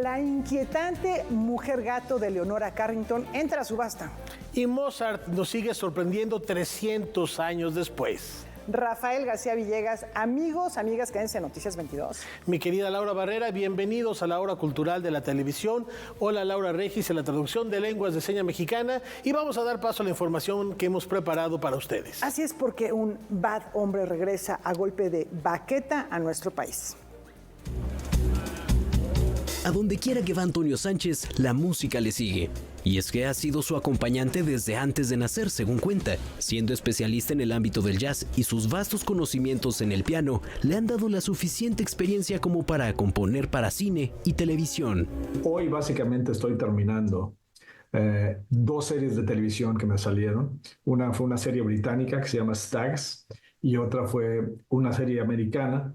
La inquietante mujer gato de Leonora Carrington entra a subasta. Y Mozart nos sigue sorprendiendo 300 años después. Rafael García Villegas, amigos, amigas, quédense en Noticias 22. Mi querida Laura Barrera, bienvenidos a la hora cultural de la televisión. Hola, Laura Regis en la traducción de lenguas de seña mexicana y vamos a dar paso a la información que hemos preparado para ustedes. Así es, porque un bad hombre regresa a golpe de baqueta a nuestro país. A donde quiera que va Antonio Sánchez, la música le sigue. Y es que ha sido su acompañante desde antes de nacer, según cuenta. Siendo especialista en el ámbito del jazz y sus vastos conocimientos en el piano, le han dado la suficiente experiencia como para componer para cine y televisión. Hoy básicamente estoy terminando 2 series de televisión que me salieron. Una fue una serie británica que se llama Stags y otra fue una serie americana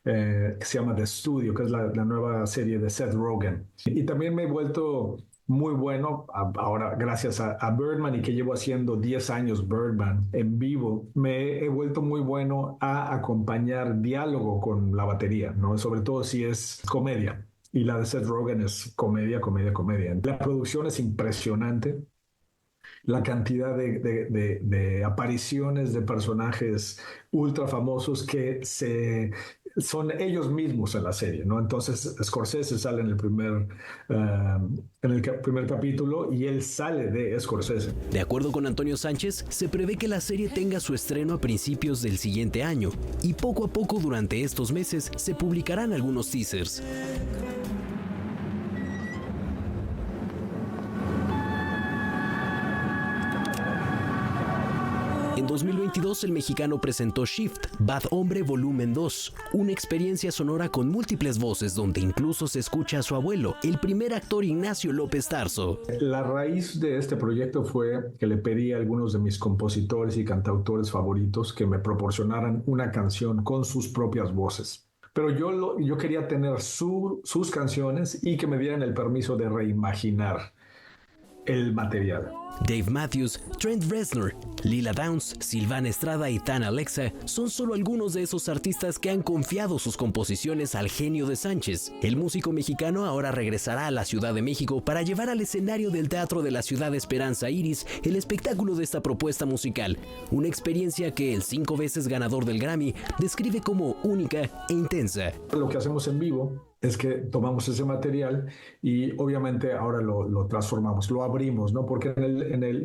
que se llama The Studio, que es la nueva serie de Seth Rogen. Y también me he vuelto muy bueno, ahora gracias a Birdman y que llevo haciendo 10 años Birdman en vivo, me he vuelto muy bueno a acompañar diálogo con la batería, ¿no? Sobre todo si es comedia. Y la de Seth Rogen es comedia, comedia, comedia. La producción es impresionante. La cantidad de apariciones de personajes ultra famosos que son ellos mismos en la serie, ¿no? Entonces Scorsese sale en el primer capítulo y él sale de Scorsese. De acuerdo con Antonio Sánchez, se prevé que la serie tenga su estreno a principios del siguiente año y poco a poco durante estos meses se publicarán algunos teasers. En 2022, el mexicano presentó Shift, Bad Hombre Volumen 2, una experiencia sonora con múltiples voces donde incluso se escucha a su abuelo, el primer actor Ignacio López Tarso. La raíz de este proyecto fue que le pedí a algunos de mis compositores y cantautores favoritos que me proporcionaran una canción con sus propias voces. Pero yo quería tener sus canciones y que me dieran el permiso de reimaginar el material. Dave Matthews, Trent Reznor, Lila Downs, Silvana Estrada y Tana Alexa son solo algunos de esos artistas que han confiado sus composiciones al genio de Sánchez. El músico mexicano ahora regresará a la Ciudad de México para llevar al escenario del Teatro de la Ciudad Esperanza Iris el espectáculo de esta propuesta musical, una experiencia que el 5 veces ganador del Grammy describe como única e intensa. Lo que hacemos en vivo es que tomamos ese material y obviamente ahora lo transformamos, lo abrimos, ¿no? Porque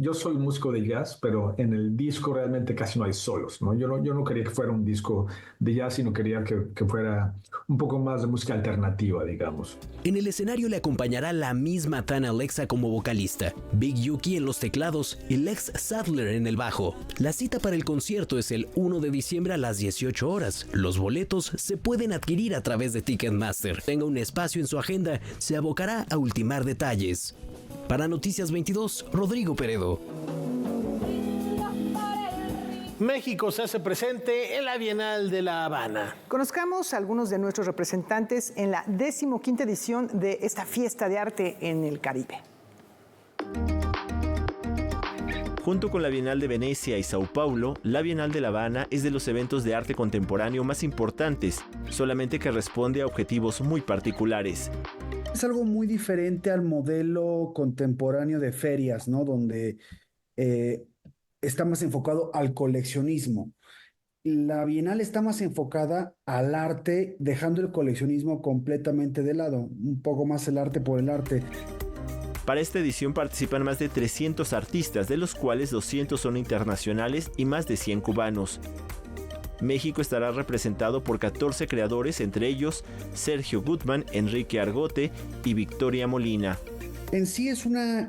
yo soy músico de jazz, pero en el disco realmente casi no hay solos, ¿no? Yo no quería que fuera un disco de jazz, sino quería que fuera un poco más de música alternativa, digamos. En el escenario le acompañará la misma Tana Alexa como vocalista, Big Yuki en los teclados y Lex Sadler en el bajo. La cita para el concierto es el 1 de diciembre a las 18 horas. Los boletos se pueden adquirir a través de Ticketmaster. Tenga un espacio en su agenda, se abocará a ultimar detalles. Para Noticias 22, Rodrigo Peredo. México se hace presente en la Bienal de La Habana. Conozcamos a algunos de nuestros representantes en la 15ª edición de esta fiesta de arte en el Caribe. Junto con la Bienal de Venecia y Sao Paulo, la Bienal de La Habana es de los eventos de arte contemporáneo más importantes, solamente que responde a objetivos muy particulares. Es algo muy diferente al modelo contemporáneo de ferias, ¿no? Donde está más enfocado al coleccionismo. La Bienal está más enfocada al arte, dejando el coleccionismo completamente de lado, un poco más el arte por el arte. Para esta edición participan más de 300 artistas, de los cuales 200 son internacionales y más de 100 cubanos. México estará representado por 14 creadores, entre ellos Sergio Goodman, Enrique Argote y Victoria Molina. En sí es una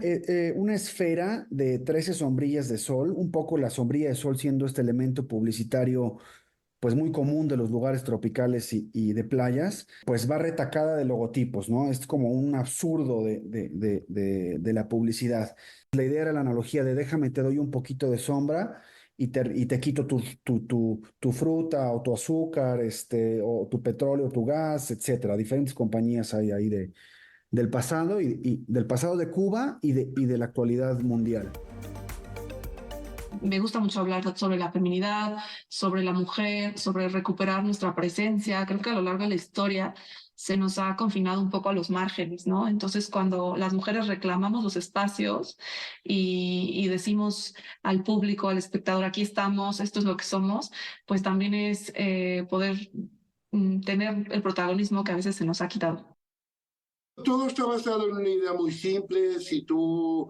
esfera de 13 sombrillas de sol, un poco la sombrilla de sol siendo este elemento publicitario pues muy común de los lugares tropicales y de playas, pues va retacada de logotipos, ¿no? Es como un absurdo de la publicidad. La idea era la analogía de déjame, te doy un poquito de sombra y te quito tu fruta o tu azúcar, o tu petróleo, tu gas, etcétera. Diferentes compañías hay ahí del pasado y del pasado de Cuba y de la actualidad mundial. Me gusta mucho hablar sobre la feminidad, sobre la mujer, sobre recuperar nuestra presencia. Creo que a lo largo de la historia se nos ha confinado un poco a los márgenes, ¿no? Entonces, cuando las mujeres reclamamos los espacios y decimos al público, al espectador, aquí estamos, esto es lo que somos, pues también es poder tener el protagonismo que a veces se nos ha quitado. Todo está basado en una idea muy simple. Si tú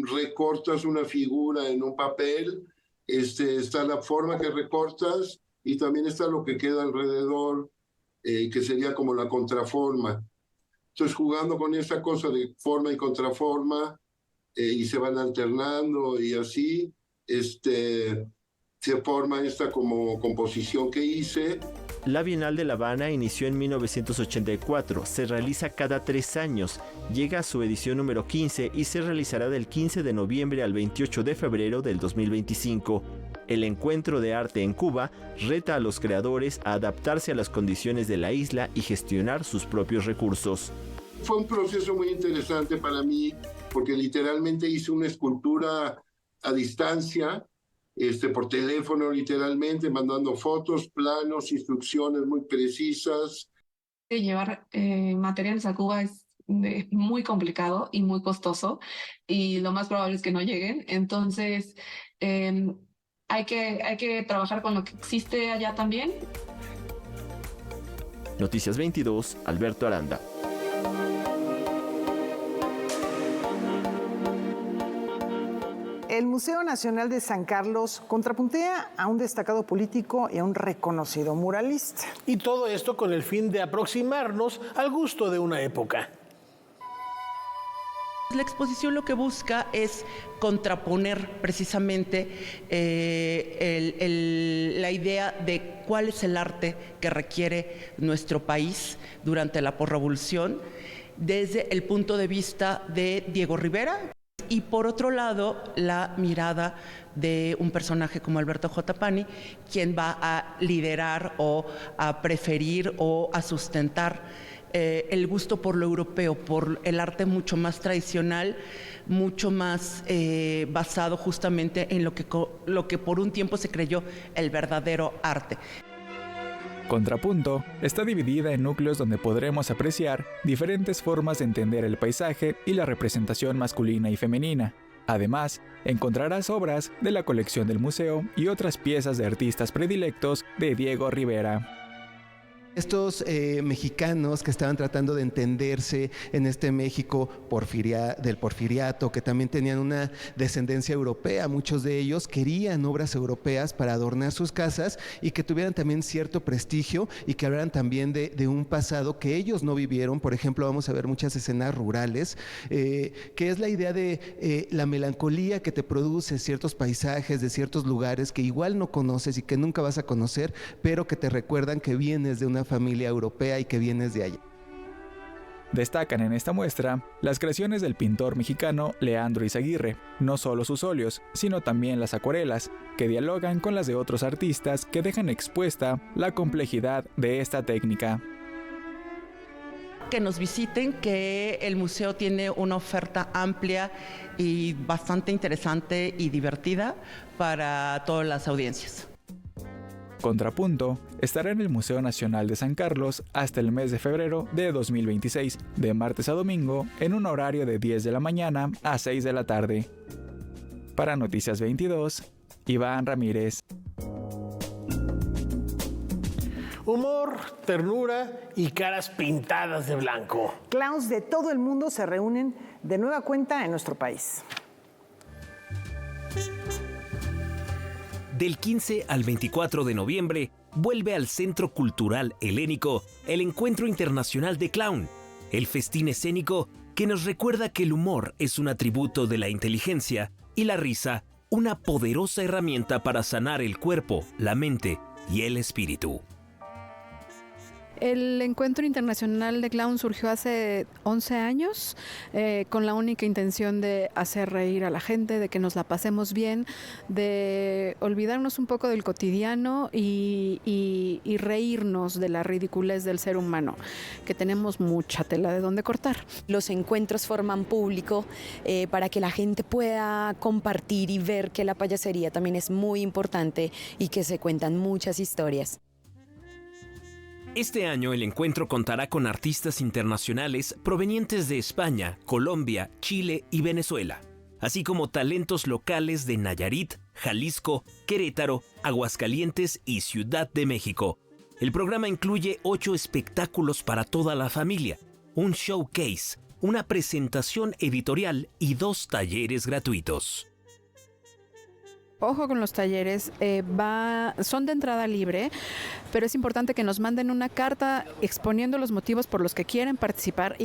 recortas una figura en un papel, está la forma que recortas y también está lo que queda alrededor, que sería como la contraforma. Entonces, jugando con esa cosa de forma y contraforma, y se van alternando y así, se forma esta como composición que hice. La Bienal de La Habana inició en 1984, se realiza cada 3 años, llega a su edición número 15 y se realizará del 15 de noviembre al 28 de febrero del 2025. El encuentro de arte en Cuba reta a los creadores a adaptarse a las condiciones de la isla y gestionar sus propios recursos. Fue un proceso muy interesante para mí porque literalmente hice una escultura a distancia, por teléfono literalmente, mandando fotos, planos, instrucciones muy precisas. Llevar materiales a Cuba es muy complicado y muy costoso y lo más probable es que no lleguen. Entonces, hay que trabajar con lo que existe allá también. Noticias 22, Alberto Aranda. El Museo Nacional de San Carlos contrapuntea a un destacado político y a un reconocido muralista. Y todo esto con el fin de aproximarnos al gusto de una época. La exposición lo que busca es contraponer precisamente la idea de cuál es el arte que requiere nuestro país durante la posrevolución desde el punto de vista de Diego Rivera y por otro lado la mirada de un personaje como Alberto J. Pani, quien va a liderar o a preferir o a sustentar el gusto por lo europeo, por el arte mucho más tradicional, mucho más basado justamente en lo que por un tiempo se creyó el verdadero arte. Contrapunto está dividida en núcleos donde podremos apreciar diferentes formas de entender el paisaje y la representación masculina y femenina. Además, encontrarás obras de la colección del museo y otras piezas de artistas predilectos de Diego Rivera. Estos mexicanos que estaban tratando de entenderse en este México del porfiriato, que también tenían una descendencia europea, muchos de ellos querían obras europeas para adornar sus casas y que tuvieran también cierto prestigio y que hablaran también de un pasado que ellos no vivieron. Por ejemplo, vamos a ver muchas escenas rurales, que es la idea de la melancolía que te produce ciertos paisajes de ciertos lugares que igual no conoces y que nunca vas a conocer, pero que te recuerdan que vienes de una familia europea y que vienes de allá. Destacan en esta muestra las creaciones del pintor mexicano Leandro Izaguirre, no solo sus óleos, sino también las acuarelas, que dialogan con las de otros artistas que dejan expuesta la complejidad de esta técnica. Que nos visiten, que el museo tiene una oferta amplia y bastante interesante y divertida para todas las audiencias. Contrapunto estará en el Museo Nacional de San Carlos hasta el mes de febrero de 2026, de martes a domingo, en un horario de 10 de la mañana a 6 de la tarde. Para Noticias 22, Iván Ramírez. Humor, ternura y caras pintadas de blanco. Clowns de todo el mundo se reúnen de nueva cuenta en nuestro país. Del 15 al 24 de noviembre, vuelve al Centro Cultural Helénico el Encuentro Internacional de Clown, el festín escénico que nos recuerda que el humor es un atributo de la inteligencia y la risa, una poderosa herramienta para sanar el cuerpo, la mente y el espíritu. El Encuentro Internacional de Clown surgió hace 11 años con la única intención de hacer reír a la gente, de que nos la pasemos bien, de olvidarnos un poco del cotidiano y reírnos de la ridiculez del ser humano, que tenemos mucha tela de donde cortar. Los encuentros forman público para que la gente pueda compartir y ver que la payasería también es muy importante y que se cuentan muchas historias. Este año el encuentro contará con artistas internacionales provenientes de España, Colombia, Chile y Venezuela, así como talentos locales de Nayarit, Jalisco, Querétaro, Aguascalientes y Ciudad de México. El programa incluye 8 espectáculos para toda la familia, un showcase, una presentación editorial y 2 talleres gratuitos. Ojo con los talleres, son de entrada libre, pero es importante que nos manden una carta exponiendo los motivos por los que quieren participar.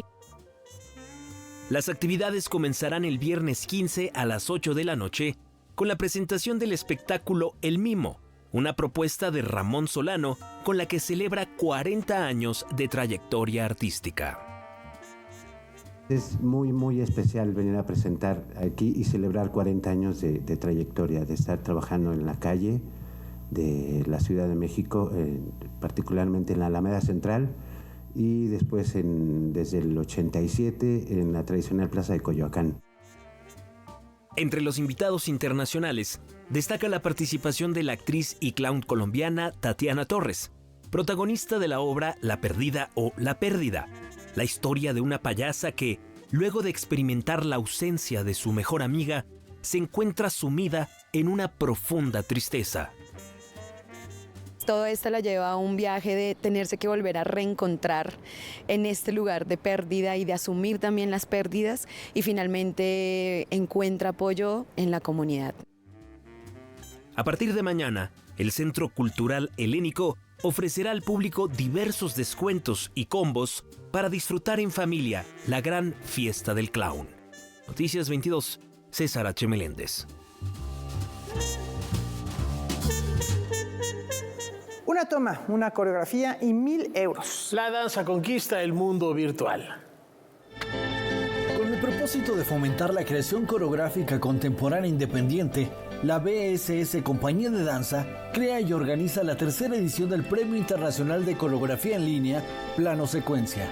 Las actividades comenzarán el viernes 15 a las 8 de la noche con la presentación del espectáculo El Mimo, una propuesta de Ramón Solano con la que celebra 40 años de trayectoria artística. Es muy especial venir a presentar aquí y celebrar 40 años de trayectoria, de estar trabajando en la calle de la Ciudad de México, particularmente en la Alameda Central, y después desde el 87 en la tradicional Plaza de Coyoacán. Entre los invitados internacionales, destaca la participación de la actriz y clown colombiana Tatiana Torres, protagonista de la obra La Perdida o La Pérdida, la historia de una payasa que, luego de experimentar la ausencia de su mejor amiga, se encuentra sumida en una profunda tristeza. Todo esto la lleva a un viaje de tenerse que volver a reencontrar en este lugar de pérdida y de asumir también las pérdidas, y finalmente encuentra apoyo en la comunidad. A partir de mañana, el Centro Cultural Helénico ofrecerá al público diversos descuentos y combos para disfrutar en familia la gran fiesta del clown. Noticias 22, César H. Meléndez. Una toma, una coreografía y 1,000 euros. La danza conquista el mundo virtual. Con el propósito de fomentar la creación coreográfica contemporánea independiente, la BSS Compañía de Danza crea y organiza la 3ª edición del Premio Internacional de Coreografía en Línea, Plano Secuencia.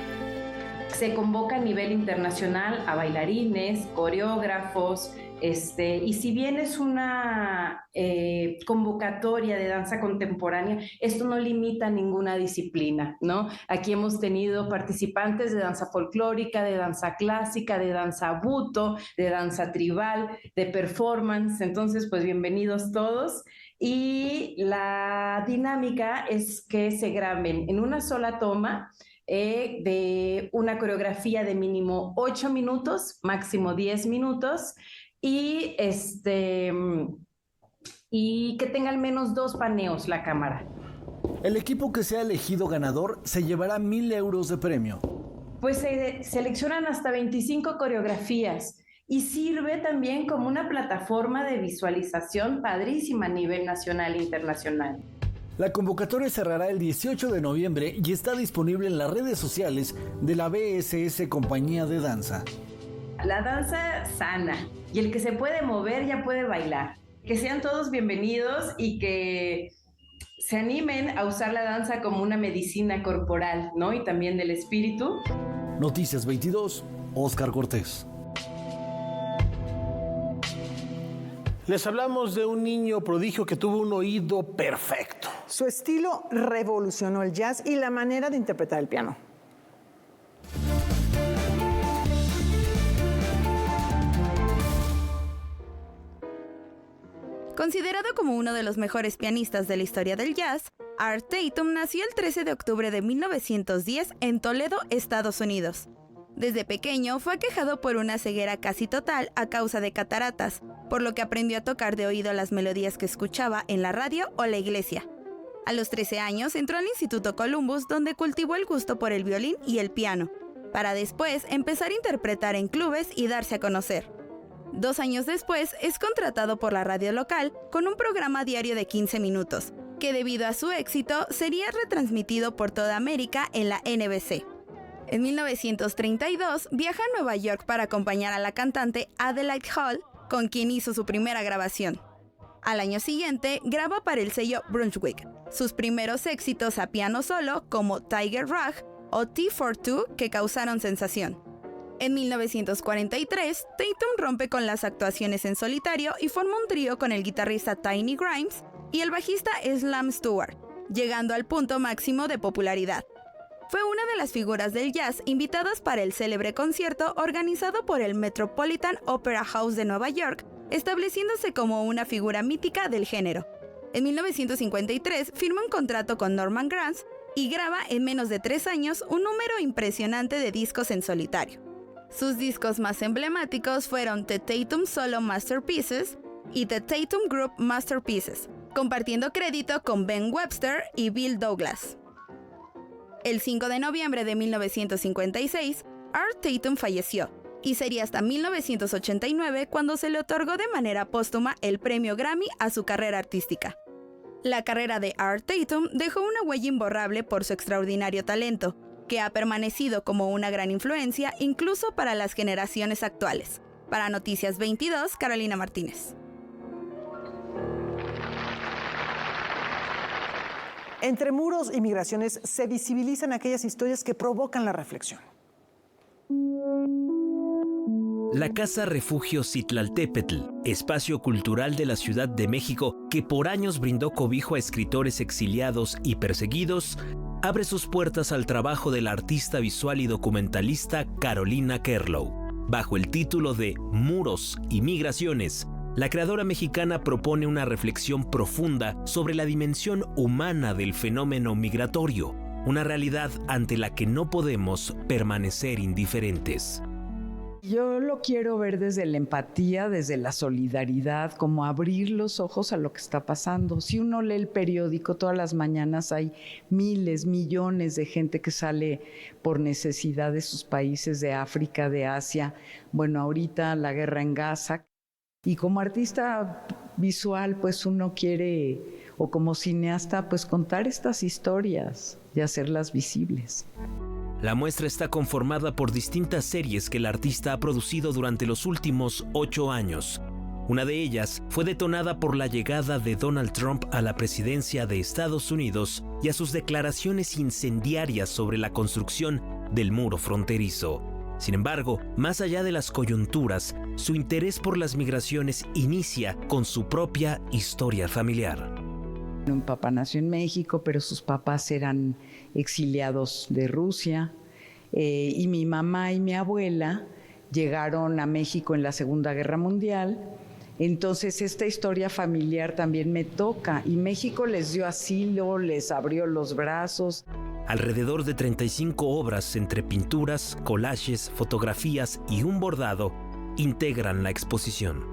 Se convoca a nivel internacional a bailarines, coreógrafos, y si bien es una convocatoria de danza contemporánea, esto no limita a ninguna disciplina, ¿no? Aquí hemos tenido participantes de danza folclórica, de danza clásica, de danza buto, de danza tribal, de performance. Entonces, pues bienvenidos todos. Y la dinámica es que se graben en una sola toma de una coreografía de mínimo 8 minutos, máximo 10 minutos, y que tenga al menos 2 paneos la cámara. El equipo que sea elegido ganador se llevará 1,000 euros de premio. Pues se seleccionan hasta 25 coreografías y sirve también como una plataforma de visualización padrísima a nivel nacional e internacional. La convocatoria cerrará el 18 de noviembre y está disponible en las redes sociales de la BSS Compañía de Danza. La danza sana, y el que se puede mover ya puede bailar. Que sean todos bienvenidos y que se animen a usar la danza como una medicina corporal, ¿no? Y también del espíritu. Noticias 22, Óscar Cortés. Les hablamos de un niño prodigio que tuvo un oído perfecto. Su estilo revolucionó el jazz y la manera de interpretar el piano. Considerado como uno de los mejores pianistas de la historia del jazz, Art Tatum nació el 13 de octubre de 1910 en Toledo, Estados Unidos. Desde pequeño fue aquejado por una ceguera casi total a causa de cataratas, por lo que aprendió a tocar de oído las melodías que escuchaba en la radio o la iglesia. A los 13 años entró al Instituto Columbus, donde cultivó el gusto por el violín y el piano, para después empezar a interpretar en clubes y darse a conocer. 2 años después es contratado por la radio local con un programa diario de 15 minutos, que debido a su éxito sería retransmitido por toda América en la NBC. En 1932 viaja a Nueva York para acompañar a la cantante Adelaide Hall, con quien hizo su primera grabación. Al año siguiente graba para el sello Brunswick sus primeros éxitos a piano solo como Tiger Rag o Tea for Two, que causaron sensación. En 1943, Tatum rompe con las actuaciones en solitario y forma un trío con el guitarrista Tiny Grimes y el bajista Slam Stewart, llegando al punto máximo de popularidad. Fue una de las figuras del jazz invitadas para el célebre concierto organizado por el Metropolitan Opera House de Nueva York, estableciéndose como una figura mítica del género. En 1953 firma un contrato con Norman Granz y graba en menos de 3 años un número impresionante de discos en solitario. Sus discos más emblemáticos fueron The Tatum Solo Masterpieces y The Tatum Group Masterpieces, compartiendo crédito con Ben Webster y Bill Douglas. El 5 de noviembre de 1956, Art Tatum falleció, y sería hasta 1989 cuando se le otorgó de manera póstuma el premio Grammy a su carrera artística. La carrera de Art Tatum dejó una huella imborrable por su extraordinario talento, que ha permanecido como una gran influencia incluso para las generaciones actuales. Para Noticias 22, Carolina Martínez. Entre muros y migraciones se visibilizan aquellas historias que provocan la reflexión. La Casa Refugio Citlaltépetl, espacio cultural de la Ciudad de México que por años brindó cobijo a escritores exiliados y perseguidos, abre sus puertas al trabajo de la artista visual y documentalista Carolina Kerlow. Bajo el título de Muros y Migraciones, la creadora mexicana propone una reflexión profunda sobre la dimensión humana del fenómeno migratorio, una realidad ante la que no podemos permanecer indiferentes. Yo lo quiero ver desde la empatía, desde la solidaridad, como abrir los ojos a lo que está pasando. Si uno lee el periódico, todas las mañanas hay miles, millones de gente que sale por necesidad de sus países, de África, de Asia. Bueno, ahorita la guerra en Gaza. Y como artista visual, pues uno quiere, o como cineasta, pues contar estas historias y hacerlas visibles. La muestra está conformada por distintas series que el artista ha producido durante los últimos 8 años. Una de ellas fue detonada por la llegada de Donald Trump a la presidencia de Estados Unidos y a sus declaraciones incendiarias sobre la construcción del muro fronterizo. Sin embargo, más allá de las coyunturas, su interés por las migraciones inicia con su propia historia familiar. Mi papá nació en México, pero sus papás eran exiliados de Rusia, y mi mamá y mi abuela llegaron a México en la Segunda Guerra Mundial. Entonces esta historia familiar también me toca, y México les dio asilo, les abrió los brazos. Alrededor de 35 obras entre pinturas, collages, fotografías y un bordado integran la exposición.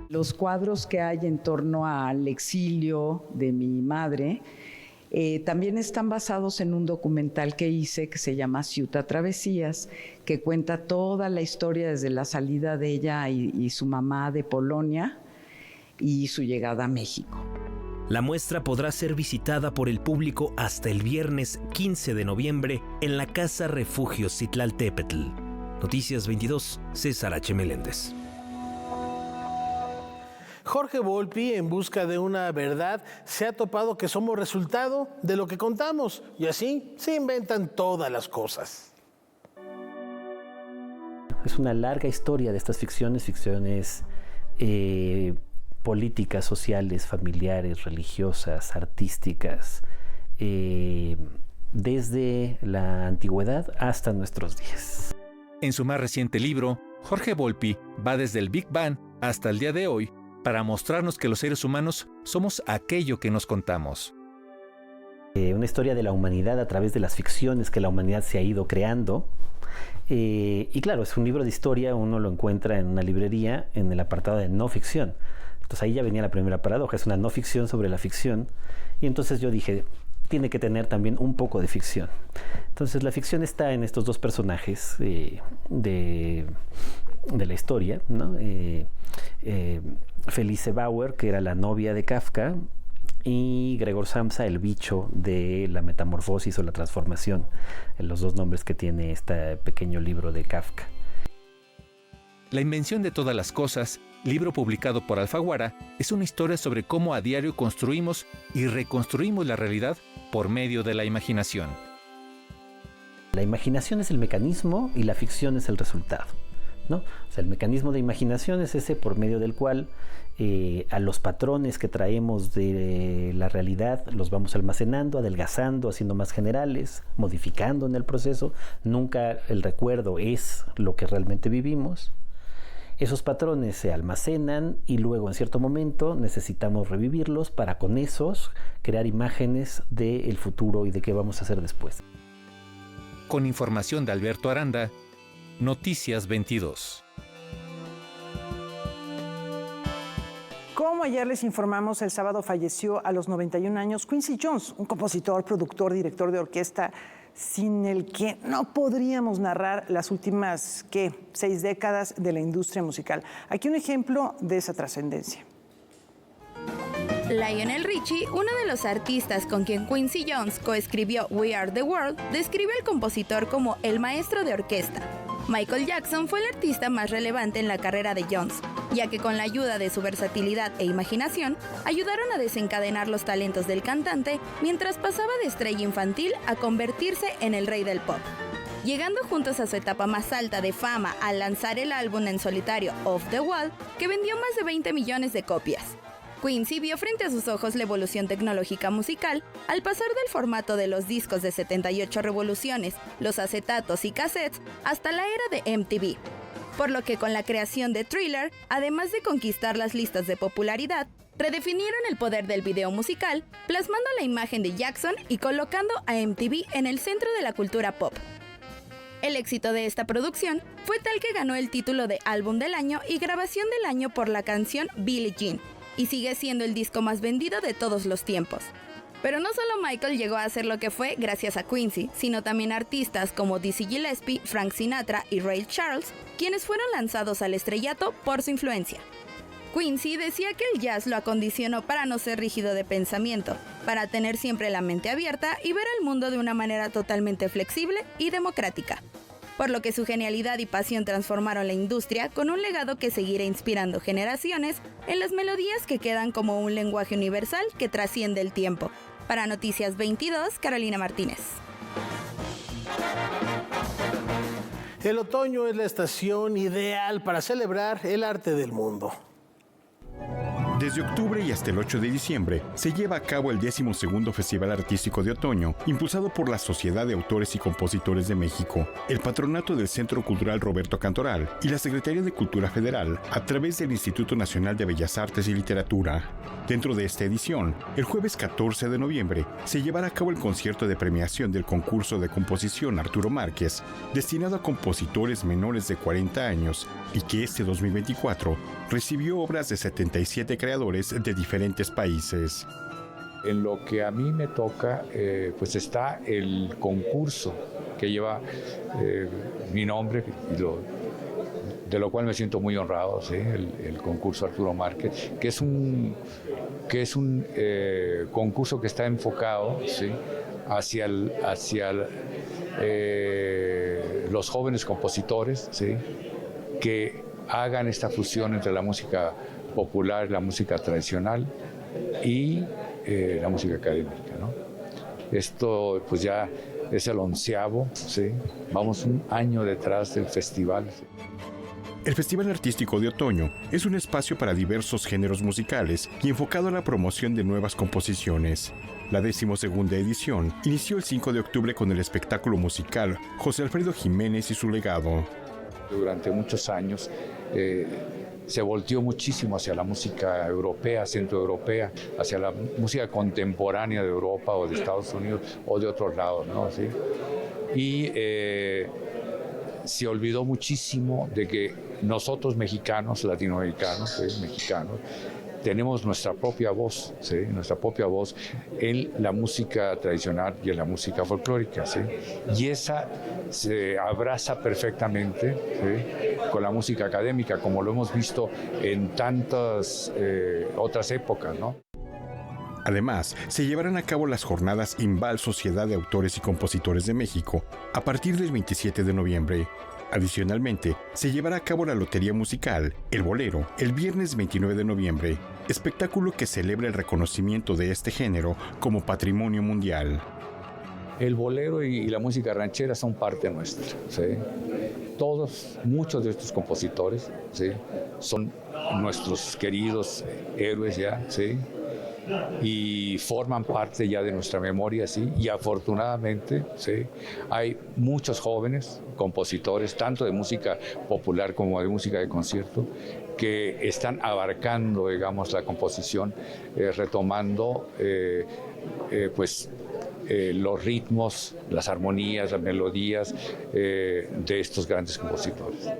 Los cuadros que hay en torno al exilio de mi madre también están basados en un documental que hice que se llama Ciutat Travesías, que cuenta toda la historia desde la salida de ella y su mamá de Polonia y su llegada a México. La muestra podrá ser visitada por el público hasta el viernes 15 de noviembre en la Casa Refugio Citlaltépetl. Noticias 22, César H. Meléndez. Jorge Volpi, en busca de una verdad, se ha topado que somos resultado de lo que contamos, y así se inventan todas las cosas. Es una larga historia de estas ficciones políticas, sociales, familiares, religiosas, artísticas, desde la antigüedad hasta nuestros días. En su más reciente libro, Jorge Volpi va desde el Big Bang hasta el día de hoy para mostrarnos que los seres humanos somos aquello que nos contamos. Una historia de la humanidad a través de las ficciones que la humanidad se ha ido creando. Y claro, es un libro de historia, uno lo encuentra en una librería en el apartado de no ficción. Entonces ahí ya venía la primera paradoja, es una no ficción sobre la ficción. Y entonces yo dije, tiene que tener también un poco de ficción. Entonces la ficción está en estos dos personajes de la historia, ¿no? Felice Bauer, que era la novia de Kafka, y Gregor Samsa, el bicho de la metamorfosis o la transformación, los dos nombres que tiene este pequeño libro de Kafka. La invención de todas las cosas, libro publicado por Alfaguara, es una historia sobre cómo a diario construimos y reconstruimos la realidad por medio de la imaginación. La imaginación es el mecanismo y la ficción es el resultado. ¿no? O sea, el mecanismo de imaginación es ese por medio del cual a los patrones que traemos de la realidad los vamos almacenando, adelgazando, haciendo más generales, modificando en el proceso. Nunca el recuerdo es lo que realmente vivimos. Esos patrones se almacenan y luego en cierto momento necesitamos revivirlos para con esos crear imágenes del futuro y de qué vamos a hacer después. Con información de Alberto Aranda, Noticias 22. Como ayer les informamos, el sábado falleció a los 91 años Quincy Jones, un compositor, productor, director de orquesta, sin el que no podríamos narrar las últimas, 6 décadas de la industria musical. Aquí un ejemplo de esa trascendencia. Lionel Richie, uno de los artistas con quien Quincy Jones coescribió We Are the World, describe al compositor como el maestro de orquesta. Michael Jackson fue el artista más relevante en la carrera de Jones, ya que con la ayuda de su versatilidad e imaginación, ayudaron a desencadenar los talentos del cantante mientras pasaba de estrella infantil a convertirse en el rey del pop. Llegando juntos a su etapa más alta de fama al lanzar el álbum en solitario Off the Wall, que vendió más de 20 millones de copias. Quincy vio frente a sus ojos la evolución tecnológica musical al pasar del formato de los discos de 78 revoluciones, los acetatos y cassettes, hasta la era de MTV. Por lo que con la creación de Thriller, además de conquistar las listas de popularidad, redefinieron el poder del video musical, plasmando la imagen de Jackson y colocando a MTV en el centro de la cultura pop. El éxito de esta producción fue tal que ganó el título de Álbum del Año y Grabación del Año por la canción Billie Jean, y sigue siendo el disco más vendido de todos los tiempos. Pero no solo Michael llegó a ser lo que fue gracias a Quincy, sino también artistas como Dizzy Gillespie, Frank Sinatra y Ray Charles, quienes fueron lanzados al estrellato por su influencia. Quincy decía que el jazz lo acondicionó para no ser rígido de pensamiento, para tener siempre la mente abierta y ver el mundo de una manera totalmente flexible y democrática. Por lo que su genialidad y pasión transformaron la industria con un legado que seguirá inspirando generaciones en las melodías que quedan como un lenguaje universal que trasciende el tiempo. Para Noticias 22, Carolina Martínez. El otoño es la estación ideal para celebrar el arte del mundo. Desde octubre y hasta el 8 de diciembre se lleva a cabo el 12º Festival Artístico de Otoño, impulsado por la Sociedad de Autores y Compositores de México, el Patronato del Centro Cultural Roberto Cantoral y la Secretaría de Cultura Federal a través del Instituto Nacional de Bellas Artes y Literatura. Dentro de esta edición, el jueves 14 de noviembre, se llevará a cabo el concierto de premiación del concurso de composición Arturo Márquez, destinado a compositores menores de 40 años y que este 2024 recibió obras de 77 creadores de diferentes países. En lo que a mí me toca, pues está el concurso que lleva mi nombre, de lo cual me siento muy honrado, ¿sí? El concurso Arturo Márquez, que es un concurso que está enfocado, ¿sí? hacia los jóvenes compositores, ¿sí? que hagan esta fusión entre la música popular, la música tradicional y la música académica, ¿no? Esto pues ya es el 11º, ¿sí? Vamos un año detrás del festival. ¿Sí? El Festival Artístico de Otoño es un espacio para diversos géneros musicales y enfocado a la promoción de nuevas composiciones. La 12ª edición inició el 5 de octubre con el espectáculo musical José Alfredo Jiménez y su legado. Durante muchos años se volteó muchísimo hacia la música europea, centroeuropea, hacia la música contemporánea de Europa o de Estados Unidos o de otros lados, ¿no? ¿Sí? Y se olvidó muchísimo de que nosotros mexicanos, latinoamericanos, ¿sí? mexicanos, tenemos nuestra propia voz, ¿sí? nuestra propia voz en la música tradicional y en la música folclórica, ¿sí? Y esa se abraza perfectamente, ¿sí? con la música académica, como lo hemos visto en tantas otras épocas, ¿no? Además, se llevarán a cabo las jornadas IMBAL Sociedad de Autores y Compositores de México a partir del 27 de noviembre. Adicionalmente, se llevará a cabo la Lotería Musical, El Bolero, el viernes 29 de noviembre, espectáculo que celebra el reconocimiento de este género como patrimonio mundial. El bolero y la música ranchera son parte nuestra, ¿sí? Muchos de estos compositores, ¿sí? Son nuestros queridos héroes ya, ¿sí? Y forman parte ya de nuestra memoria, ¿sí? Y afortunadamente, ¿sí? Hay muchos jóvenes compositores, tanto de música popular como de música de concierto, que están abarcando, digamos, la composición, retomando, los ritmos, las armonías, las melodías de estos grandes compositores.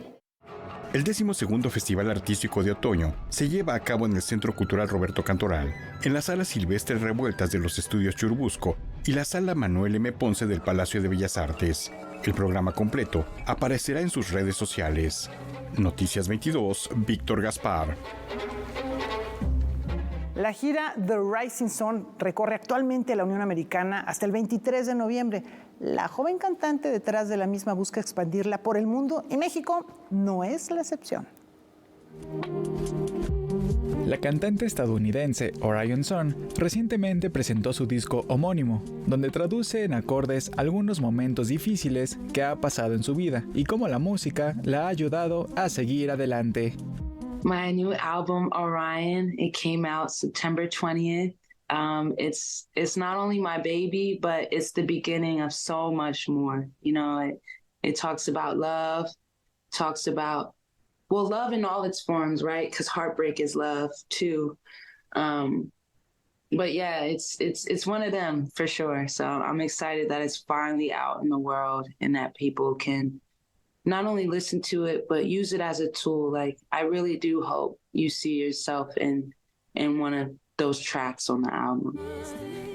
El 12º Festival Artístico de Otoño se lleva a cabo en el Centro Cultural Roberto Cantoral, en las salas Silvestres Revueltas de los Estudios Churubusco y la sala Manuel M. Ponce del Palacio de Bellas Artes. El programa completo aparecerá en sus redes sociales. Noticias 22, Víctor Gaspar. La gira The Rising Sun recorre actualmente la Unión Americana hasta el 23 de noviembre. La joven cantante detrás de la misma busca expandirla por el mundo y México no es la excepción. La cantante estadounidense Orion Sun recientemente presentó su disco homónimo, donde traduce en acordes algunos momentos difíciles que ha pasado en su vida y cómo la música la ha ayudado a seguir adelante. My new album, Orion, it came out September 20th. It's not only my baby, but it's the beginning of so much more. You know, it talks about love, talks about, well, love in all its forms, right? Because heartbreak is love too. But yeah, it's one of them for sure. So I'm excited that it's finally out in the world and that people can not only listen to it, but use it as a tool. Like, I really do hope you see yourself in one of those tracks on the album.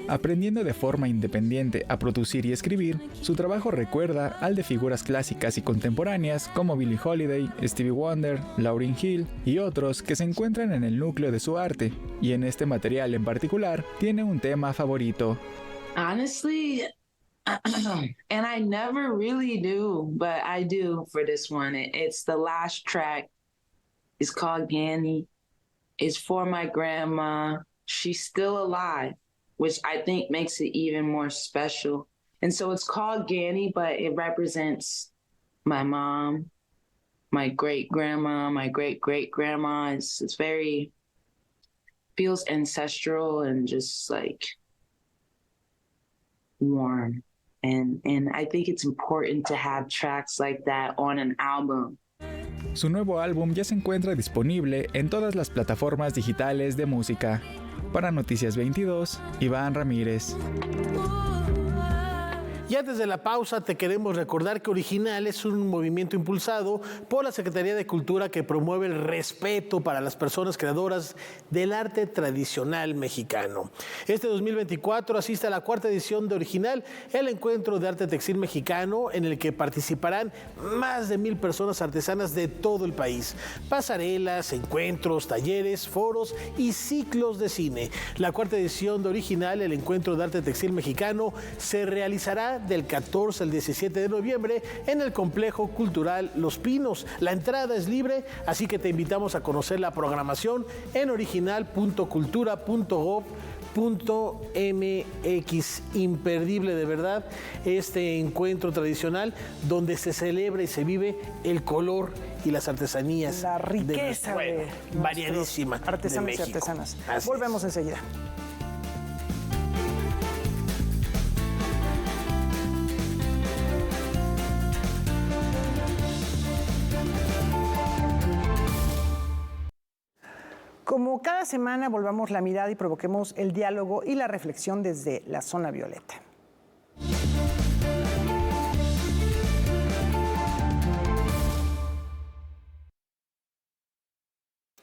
Aprendiendo de forma independiente a producir y escribir, su trabajo recuerda al de figuras clásicas y contemporáneas como Billie Holiday, Stevie Wonder, Lauryn Hill y otros que se encuentran en el núcleo de su arte, y en este material en particular tiene un tema favorito. Honestly, and I never really do, but I do for this one. It's the last track. It's called Ganny. It's for my grandma. She's still alive, which I think makes it even more special. And so it's called Ganny, but it represents my mom, my great-grandma, my great-great-grandma. It's very, feels ancestral and just like warm. And I think it's important to have tracks like that on an album. Su nuevo álbum ya se encuentra disponible en todas las plataformas digitales de música. Para Noticias 22, Iván Ramírez. Y antes de la pausa te queremos recordar que Original es un movimiento impulsado por la Secretaría de Cultura que promueve el respeto para las personas creadoras del arte tradicional mexicano. Este 2024 asiste a la 4ª edición de Original, el encuentro de arte textil mexicano en el que participarán más de 1,000 personas artesanas de todo el país. Pasarelas, encuentros, talleres, foros y ciclos de cine. La 4ª edición de Original, el encuentro de arte textil mexicano, se realizará del 14 al 17 de noviembre en el Complejo Cultural Los Pinos. La entrada es libre, así que te invitamos a conocer la programación en original.cultura.gov.mx. Imperdible de verdad este encuentro tradicional donde se celebra y se vive el color y las artesanías. La riqueza de variadísima artesanos de y artesanas. Así Volvemos enseguida. Como cada semana, volvamos la mirada y provoquemos el diálogo y la reflexión desde la zona violeta.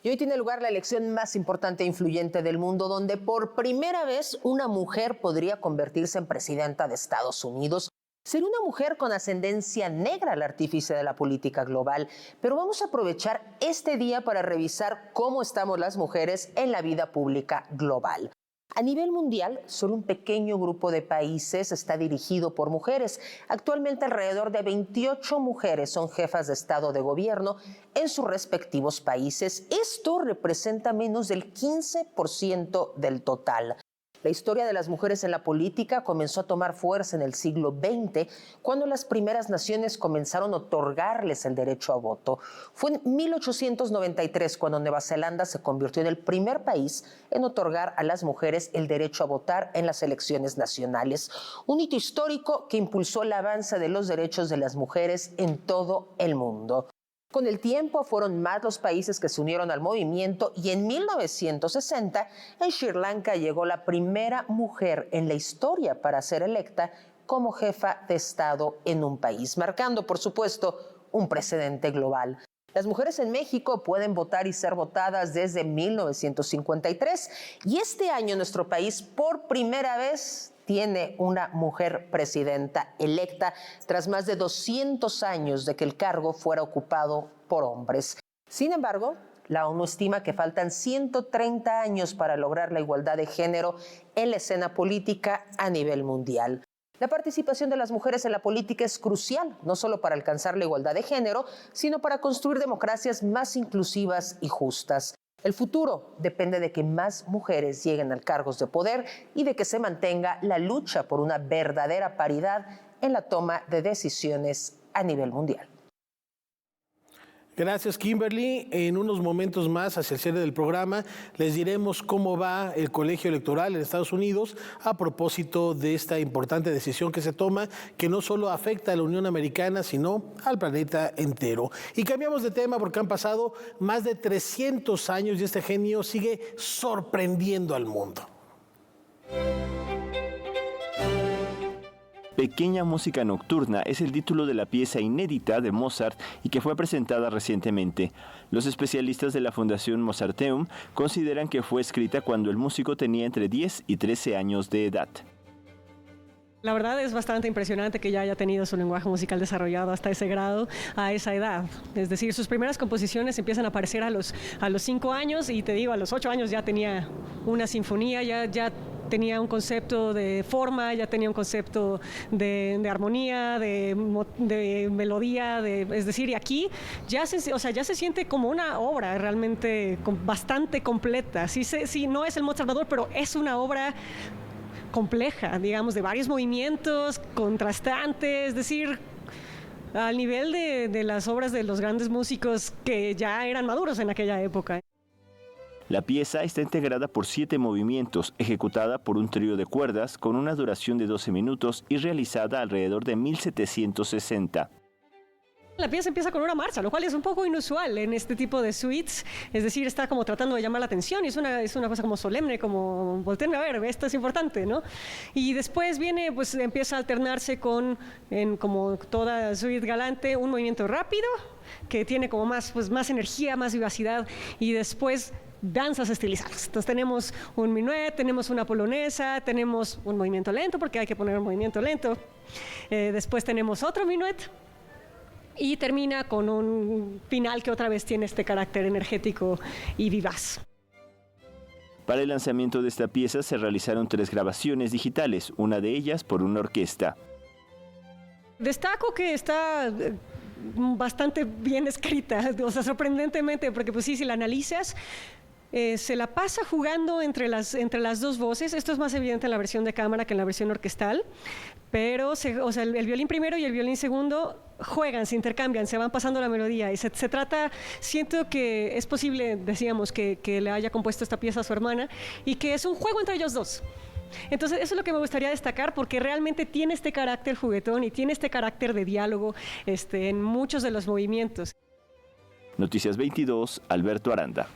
Y hoy tiene lugar la elección más importante e influyente del mundo, donde por primera vez una mujer podría convertirse en presidenta de Estados Unidos. Sería una mujer con ascendencia negra el artífice de la política global, pero vamos a aprovechar este día para revisar cómo estamos las mujeres en la vida pública global. A nivel mundial, solo un pequeño grupo de países está dirigido por mujeres. Actualmente alrededor de 28 mujeres son jefas de Estado de gobierno en sus respectivos países. Esto representa menos del 15% del total. La historia de las mujeres en la política comenzó a tomar fuerza en el siglo XX, cuando las primeras naciones comenzaron a otorgarles el derecho a voto. Fue en 1893 cuando Nueva Zelanda se convirtió en el primer país en otorgar a las mujeres el derecho a votar en las elecciones nacionales. Un hito histórico que impulsó el avance de los derechos de las mujeres en todo el mundo. Con el tiempo fueron más los países que se unieron al movimiento y en 1960 en Sri Lanka llegó la primera mujer en la historia para ser electa como jefa de Estado en un país, marcando, por supuesto, un precedente global. Las mujeres en México pueden votar y ser votadas desde 1953 y este año nuestro país por primera vez tiene una mujer presidenta electa tras más de 200 años de que el cargo fuera ocupado por hombres. Sin embargo, la ONU estima que faltan 130 años para lograr la igualdad de género en la escena política a nivel mundial. La participación de las mujeres en la política es crucial, no solo para alcanzar la igualdad de género, sino para construir democracias más inclusivas y justas. El futuro depende de que más mujeres lleguen a cargos de poder y de que se mantenga la lucha por una verdadera paridad en la toma de decisiones a nivel mundial. Gracias, Kimberly. En unos momentos más, hacia el cierre del programa, les diremos cómo va el colegio electoral en Estados Unidos a propósito de esta importante decisión que se toma, que no solo afecta a la Unión Americana, sino al planeta entero. Y cambiamos de tema porque han pasado más de 300 años y este genio sigue sorprendiendo al mundo. Pequeña música nocturna es el título de la pieza inédita de Mozart y que fue presentada recientemente. Los especialistas de la Fundación Mozarteum consideran que fue escrita cuando el músico tenía entre 10 y 13 años de edad. La verdad es bastante impresionante que ya haya tenido su lenguaje musical desarrollado hasta ese grado, a esa edad. Es decir, sus primeras composiciones empiezan a aparecer a los 5 años y te digo, a los 8 años ya tenía una sinfonía, ya tenía un concepto de forma, ya tenía un concepto de armonía, de melodía, es decir, y aquí ya se siente como una obra realmente bastante completa. Sí, no es el Mozart maduro, pero es una obra compleja, digamos, de varios movimientos, contrastantes, es decir, al nivel de las obras de los grandes músicos que ya eran maduros en aquella época. La pieza está integrada por 7 movimientos, ejecutada por un trío de cuerdas con una duración de 12 minutos y realizada alrededor de 1760. La pieza empieza con una marcha, lo cual es un poco inusual en este tipo de suites, es decir, está como tratando de llamar la atención y es una cosa como solemne, como volteen a ver, esto es importante, ¿no? Y después viene, pues empieza a alternarse como toda suite galante, un movimiento rápido que tiene como más energía, más vivacidad y después danzas estilizadas. Entonces tenemos un minuet, tenemos una polonesa, tenemos un movimiento lento porque hay que poner un movimiento lento, después tenemos otro minuet y termina con un final que otra vez tiene este carácter energético y vivaz. Para el lanzamiento de esta pieza se realizaron 3 grabaciones digitales, una de ellas por una orquesta. Destaco que está bastante bien escrita, sorprendentemente, porque pues sí, si la analizas, se la pasa jugando entre las dos voces. Esto es más evidente en la versión de cámara que en la versión orquestal, pero el violín primero y el violín segundo juegan, se intercambian, se van pasando la melodía y se trata, siento que es posible, decíamos, que le haya compuesto esta pieza a su hermana y que es un juego entre ellos dos. Entonces eso es lo que me gustaría destacar porque realmente tiene este carácter juguetón y tiene este carácter de diálogo en muchos de los movimientos. Noticias 22, Alberto Aranda.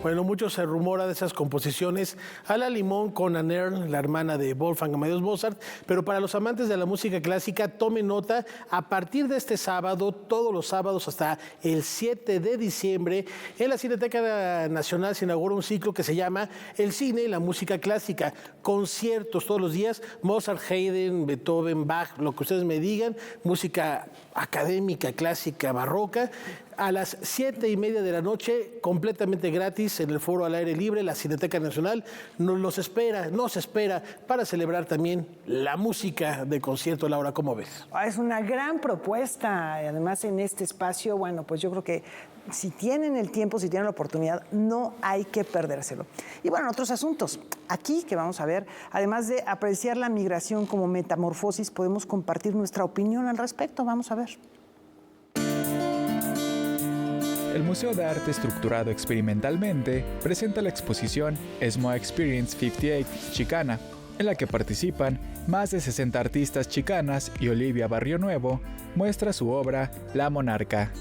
Bueno, mucho se rumora de esas composiciones a la limón con Anne, la hermana de Wolfgang Amadeus Mozart, pero para los amantes de la música clásica, tomen nota, a partir de este sábado, todos los sábados hasta el 7 de diciembre, en la Cineteca Nacional se inaugura un ciclo que se llama El cine y la música clásica, conciertos todos los días, Mozart, Haydn, Beethoven, Bach, lo que ustedes me digan, música académica, clásica, barroca. a las 7:30 de la noche, completamente gratis, en el foro al aire libre, la Cineteca Nacional nos espera para celebrar también la música de concierto. Laura, ¿cómo ves? Es una gran propuesta, además en este espacio, bueno, pues yo creo que si tienen el tiempo, si tienen la oportunidad, no hay que perdérselo. Y bueno, otros asuntos. Aquí que vamos a ver, además de apreciar la migración como metamorfosis, podemos compartir nuestra opinión al respecto. Vamos a ver. El Museo de Arte Estructurado Experimentalmente presenta la exposición ESMO Experience 58 Chicana, en la que participan más de 60 artistas chicanas y Olivia Barrio Nuevo muestra su obra La Monarca.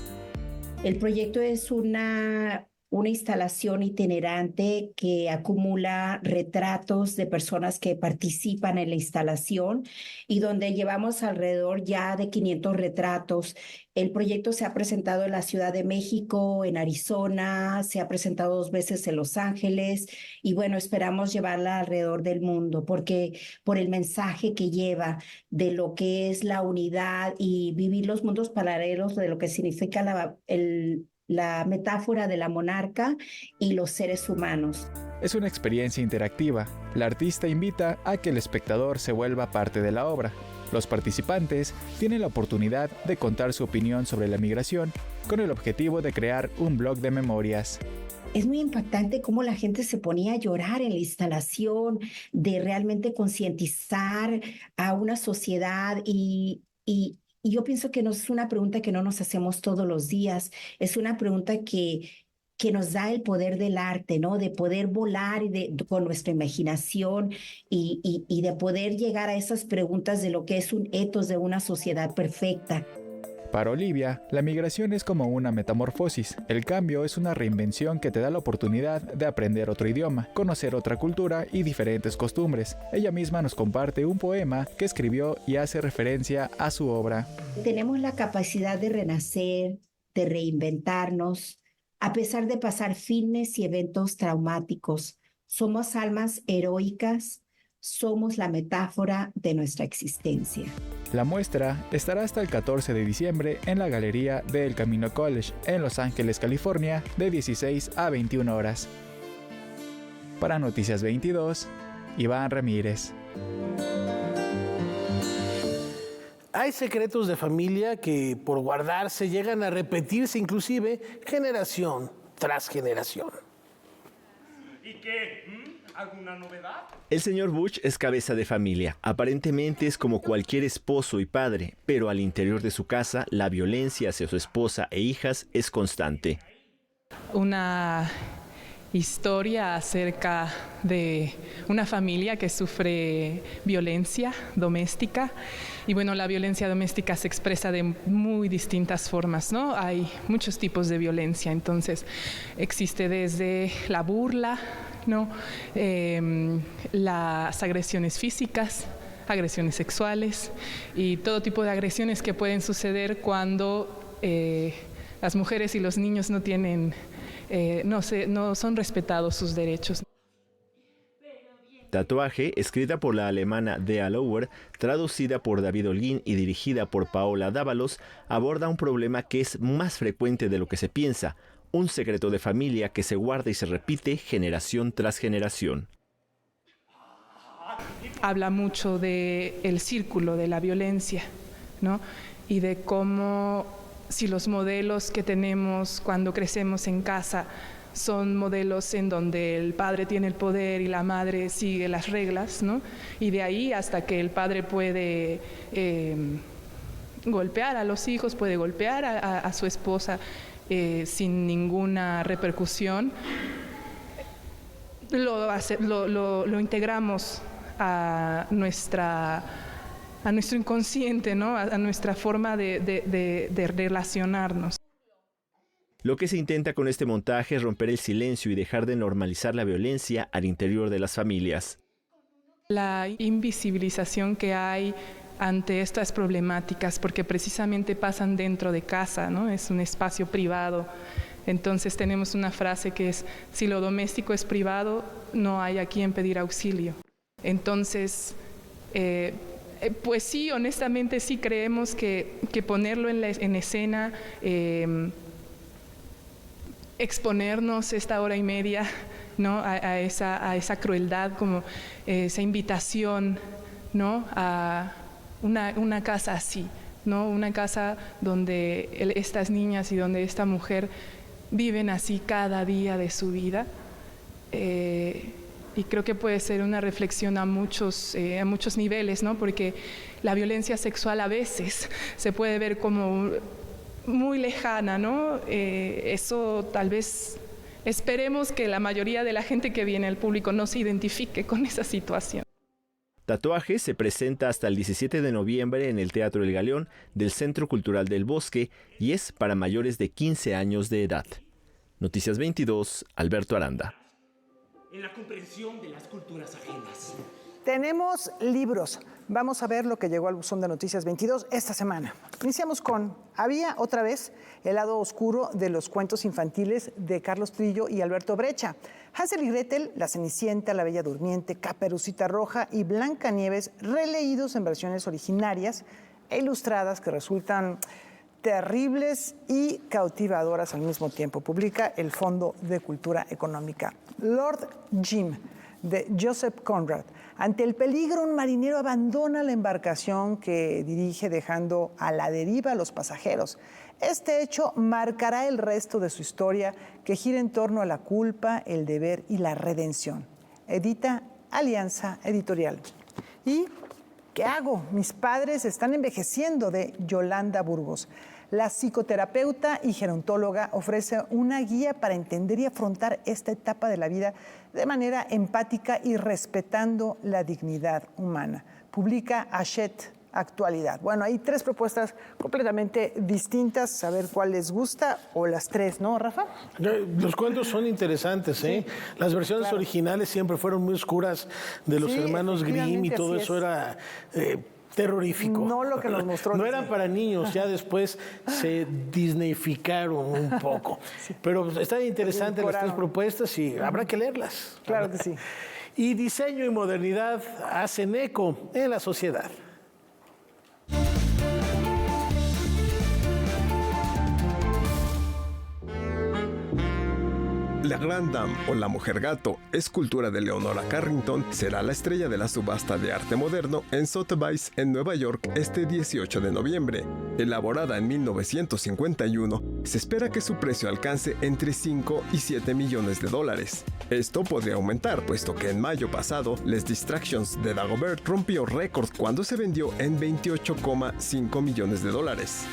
El proyecto es una instalación itinerante que acumula retratos de personas que participan en la instalación y donde llevamos alrededor ya de 500 retratos. El proyecto se ha presentado en la Ciudad de México, en Arizona, se ha presentado 2 veces en Los Ángeles y bueno, esperamos llevarla alrededor del mundo porque por el mensaje que lleva de lo que es la unidad y vivir los mundos paralelos de lo que significa la metáfora de la monarca y los seres humanos. Es una experiencia interactiva. La artista invita a que el espectador se vuelva parte de la obra. Los participantes tienen la oportunidad de contar su opinión sobre la migración con el objetivo de crear un blog de memorias. Es muy impactante cómo la gente se ponía a llorar en la instalación, de realmente concientizar a una sociedad y yo pienso que no es una pregunta que no nos hacemos todos los días, es una pregunta que nos da el poder del arte, ¿no? De poder volar con nuestra imaginación y de poder llegar a esas preguntas de lo que es un ethos de una sociedad perfecta. Para Olivia, la migración es como una metamorfosis. El cambio es una reinvención que te da la oportunidad de aprender otro idioma, conocer otra cultura y diferentes costumbres. Ella misma nos comparte un poema que escribió y hace referencia a su obra. Tenemos la capacidad de renacer, de reinventarnos, a pesar de pasar filmes y eventos traumáticos. Somos almas heroicas, somos la metáfora de nuestra existencia. La muestra estará hasta el 14 de diciembre en la Galería del Camino College en Los Ángeles, California, de 16 a 21 horas. Para Noticias 22, Iván Ramírez. Hay secretos de familia que por guardarse llegan a repetirse inclusive generación tras generación. ¿Y qué? ¿Alguna novedad? El señor Bush es cabeza de familia. Aparentemente es como cualquier esposo y padre, pero al interior de su casa la violencia hacia su esposa e hijas es constante. Una historia acerca de una familia que sufre violencia doméstica. Y bueno, la violencia doméstica se expresa de muy distintas formas, ¿no? Hay muchos tipos de violencia, entonces existe desde la burla, ¿no? Las agresiones físicas, agresiones sexuales y todo tipo de agresiones que pueden suceder cuando las mujeres y los niños no tienen, no son respetados sus derechos. Tatuaje, escrita por la alemana Dea Lauer, traducida por David Holguín y dirigida por Paola Dávalos, aborda un problema que es más frecuente de lo que se piensa, un secreto de familia que se guarda y se repite generación tras generación. Habla mucho del círculo de la violencia, ¿no? Y de cómo si los modelos que tenemos cuando crecemos en casa son modelos en donde el padre tiene el poder y la madre sigue las reglas, ¿no? Y de ahí hasta que el padre puede golpear a los hijos, puede golpear a su esposa sin ninguna repercusión, lo integramos a nuestro inconsciente, ¿no? A nuestra forma de relacionarnos. Lo que se intenta con este montaje es romper el silencio y dejar de normalizar la violencia al interior de las familias. La invisibilización que hay ante estas problemáticas, porque precisamente pasan dentro de casa, ¿no? Es un espacio privado. Entonces tenemos una frase que es: si lo doméstico es privado, no hay a quien pedir auxilio. Entonces, pues sí, honestamente sí creemos que ponerlo en escena exponernos esta hora y media, ¿no? a esa crueldad, como esa invitación, ¿no? a una casa así, ¿no? Una casa donde estas niñas y donde esta mujer viven así cada día de su vida. Y creo que puede ser una reflexión a muchos niveles, ¿no? Porque la violencia sexual a veces se puede ver como muy lejana, ¿no? Eso tal vez esperemos que la mayoría de la gente que viene al público no se identifique con esa situación. Tatuaje se presenta hasta el 17 de noviembre en el Teatro El Galeón del Centro Cultural del Bosque y es para mayores de 15 años de edad. Noticias 22, Alberto Aranda. En la comprensión de las culturas ajenas. Tenemos libros. Vamos a ver lo que llegó al buzón de Noticias 22 esta semana. Iniciamos con Había otra vez el lado oscuro de los cuentos infantiles de Carlos Trillo y Alberto Brecha. Hansel y Gretel, La Cenicienta, La Bella Durmiente, Caperucita Roja y Blancanieves, releídos en versiones originarias e ilustradas que resultan terribles y cautivadoras al mismo tiempo. Publica el Fondo de Cultura Económica. Lord Jim, de Joseph Conrad. Ante el peligro, un marinero abandona la embarcación que dirige, dejando a la deriva a los pasajeros. Este hecho marcará el resto de su historia, que gira en torno a la culpa, el deber y la redención. Edita Alianza Editorial. ¿Y qué hago? Mis padres están envejeciendo, de Yolanda Burgos. La psicoterapeuta y gerontóloga ofrece una guía para entender y afrontar esta etapa de la vida de manera empática y respetando la dignidad humana. Publica Hachette Actualidad. Bueno, hay 3 propuestas completamente distintas, a ver cuál les gusta, o las 3, ¿no, Rafa? Los cuentos son interesantes, ¿eh? Sí, las versiones originales siempre fueron muy oscuras, de los hermanos Grimm y todo eso era terrorífico. No lo que nos mostró. No eran para niños, ya después se disneyficaron un poco. Sí. Pero están interesantes las 3 propuestas y habrá que leerlas. Claro que sí. Y diseño y modernidad hacen eco en la sociedad. La Grand Dame o la Mujer Gato, escultura de Leonora Carrington, será la estrella de la subasta de arte moderno en Sotheby's, en Nueva York, este 18 de noviembre. Elaborada en 1951, se espera que su precio alcance entre 5 y 7 millones de dólares. Esto podría aumentar, puesto que en mayo pasado, Les Distractions de Dagobert rompió récord cuando se vendió en 28,5 millones de dólares.